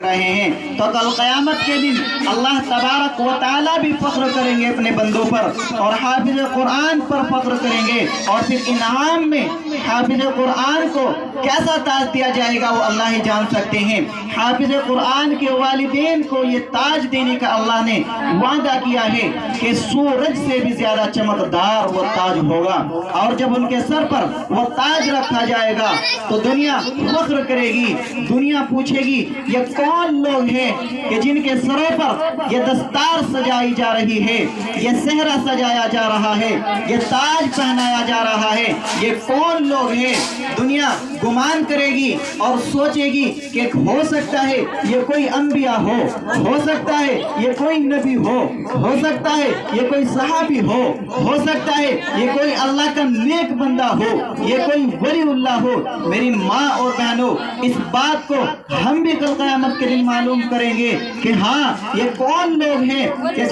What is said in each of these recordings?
रहे हैं। तो कल क़यामत के दिन अल्लाह तबारक व तआला भी फ़ख्र करेंगे अपने बंदों पर और हाफिज़ कुरान पर फ़ख्र करेंगे। और फिर इनाम में हाफिज़ कुरान को कैसा ताज दिया जाएगा वो अल्लाह ही जान सकते हैं। हाफिज़ कुरान के वालिदैन को ये ताज देने का अल्लाह ने वादा किया है कि सूरज से भी ज़्यादा चमकदार वो ताज होगा। और जब उनके सर पर वो ताज रखा जाएगा तो दुनिया फख्र करेगी, दुनिया पूछेगी ये कौन लोग हैं कि जिनके सरों पर ये दस्तार सजाई जा रही है, ये सेहरा सजाया जा रहा है, ये ताज पहनाया जा रहा है, ये कौन लोग हैं। दुनिया गुमान करेगी और सोचेगी कि हो सकता है ये कोई अंबिया हो सकता है ये कोई नबी हो सकता है ये कोई सहाबी हो सकता है ये कोई अल्लाह का नेक बंदा हो, ये कोई वलीउल्लाह हो। मेरी माँ और बहनों, इस बात को हम भी कल क़यामत के दिन मालूम करेंगे कि हाँ ये कौन लोग हैं कि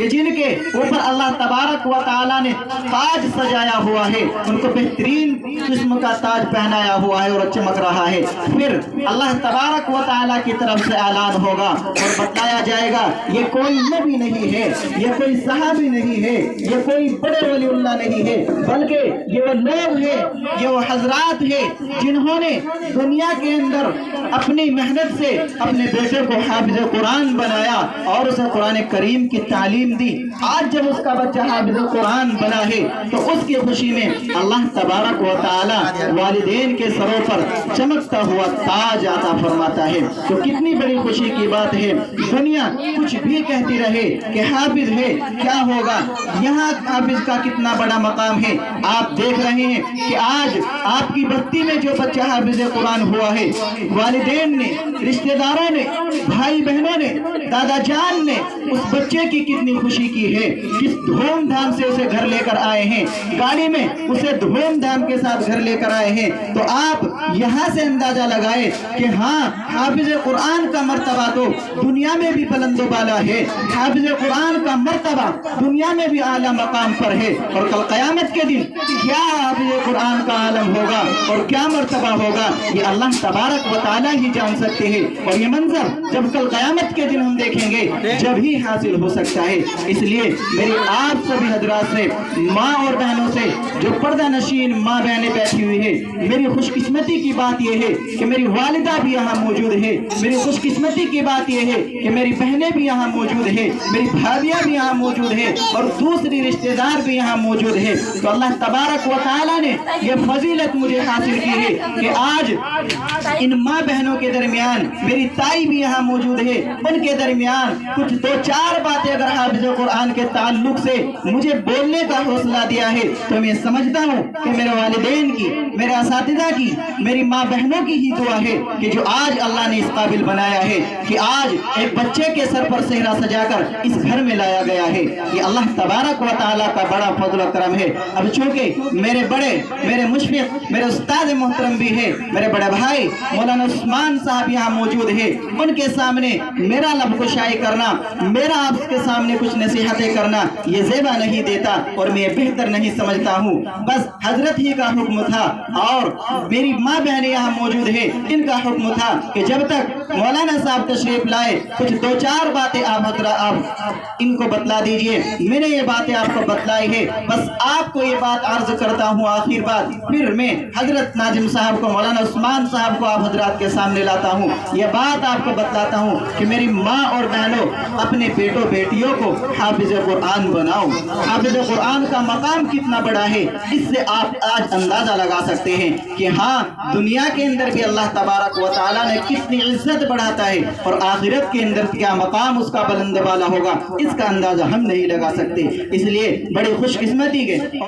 जिनके ऊपर अल्लाह तबारक व तआला ने ताज सजाया हुआ है, उनको बेहतरीन किस्म का ताज पहनाया हुआ है और चमक रहा है। फिर अल्लाह तबारक व तआला की तरफ से ऐलान होगा और बताया जाएगा ये कोई नबी नहीं है, ये कोई सहाबी नहीं है, ये कोई बड़े वलीउल्लाह नहीं है, बल्कि ये वो लोग हैं, ये वो हजरात हैं जिन्होंने दुनिया के अंदर अपनी मेहनत से अपने बेटे को हाफिज़ कुरान बनाया और उसे कुरान करीम की तालीम दी। आज जब उसका बच्चा हाफिज़ कुरान बना है तो उसकी खुशी में अल्लाह तबारक व तआला वालिदैन के सरों पर चमकता हुआ ताज आता फरमाता है। तो कितनी बड़ी खुशी की बात है। दुनिया कुछ भी कहती रहे कि हाफिज है, क्या होगा, यहाँ हाफिज का कितना बड़ा मकाम है। आप देख रहे हैं कि आज आपकी बस्ती में जो बच्चा हाफिज कुरान हुआ है, वालिदैन ने, रिश्तेदारों ने, भाई बहनों ने, दादा जान ने उस बच्चे की कितनी खुशी की है, किस धूमधाम से उसे घर लेकर आए हैं, गाड़ी में उसे धूमधाम के साथ घर लेकर आए हैं। तो आप यहाँ से अंदाजा लगाए कि हाँ हाफिज कुरान का मर्तबा तो दुनिया में भी बुलंद बाला है, हाफिज कुरान का मर्तबा दुनिया में भी आला मकाम पर है। और कल क़यामत के दिन क्या हाफिज कुरान का आलम होगा और क्या मर्तबा होगा ये अल्लाह तबारक व तआला ही जान सकते हैं। और ये मंजर जब कल क़यामत के दिन हम देखेंगे जब ही हासिल हो सकता है। इसलिए मेरी आप सभी हजरात से, माँ और बहनों से, जो पर्दा नशीन माँ बहनें बैठी हुई है, मेरी खुशकिस्मती की बात यह है कि मेरी वालिदा भी यहाँ मौजूद है, मेरी खुशकिस्मती की बात यह है कि मेरी बहनें भी यहाँ मौजूद है, मेरी भाभियाँ भी यहाँ मौजूद है और दूसरी रिश्तेदार भी यहाँ मौजूद है। तो अल्लाह तबारक व तआला ने यह फजीलत मुझे हासिल की है कि आज इन माँ बहनों के दरमियान मेरी ताई भी यहाँ मौजूद है, उनके दरमियान कुछ दो चार बातें अगर हाफिज कुरान के ताल्लुक से मुझे बोलने का हौसला दिया है तो मैं समझता हूँ कि मेरे वालिदैन की, मेरे असातिज़ा की, मेरी माँ बहनों की ही दुआ है कि जो आज अल्लाह ने इस काबिल बनाया है कि आज एक बच्चे के सर पर सेहरा सजाकर इस घर में लाया गया है। ये अल्लाह तबारक व तआला का बड़ा फज़ल व करम है। अब चूंकि मेरे बड़े, मेरे मुशफ़िक़, मेरे उस्ताद मोहतरम भी है, मेरे बड़े भाई मौलाना उस्मान साहब यहाँ मौजूद है, उनके सामने मेरा लबकुशाई करना, मेरा आपके सामने कुछ नसीहतें करना ये ज़ेबा नहीं देता और मैं बेहतर नहीं समझता हूँ। बस हजरत ही का हुक्म था और मेरी माँ बहनें यहाँ मौजूद है, इनका हुक्म था कि जब तक मौलाना साहब तशरीफ लाए कुछ दो चार बातें आप इनको बतला दीजिए। मैंने ये बातें आपको बतलाई है, बस आपको ये बात अर्ज करता हूँ आखिर बात, फिर मैं हजरत नाजिम साहब को, मौलाना उस्मान साहब को आप हजरात के सामने लाता हूँ। ये बात आपको बतलाता हूँ कि मेरी माँ और बहनों, अपने बेटों बेटियों को हाफिज कुरान बनाओ। हाफिज कुरान का मकाम कितना बड़ा है इससे आप आज अंदाजा लगा सकते हैं कि हाँ दुनिया के अंदर भी अल्लाह तबारक व तआला ने कितनी इज्जत बढ़ाता है और आखिरत के अंदर क्या मकाम उसका बुलंद वाला होगा इसका अंदाजा हम नहीं लगा सकते। इसलिए बड़ी खुशकिस्मती के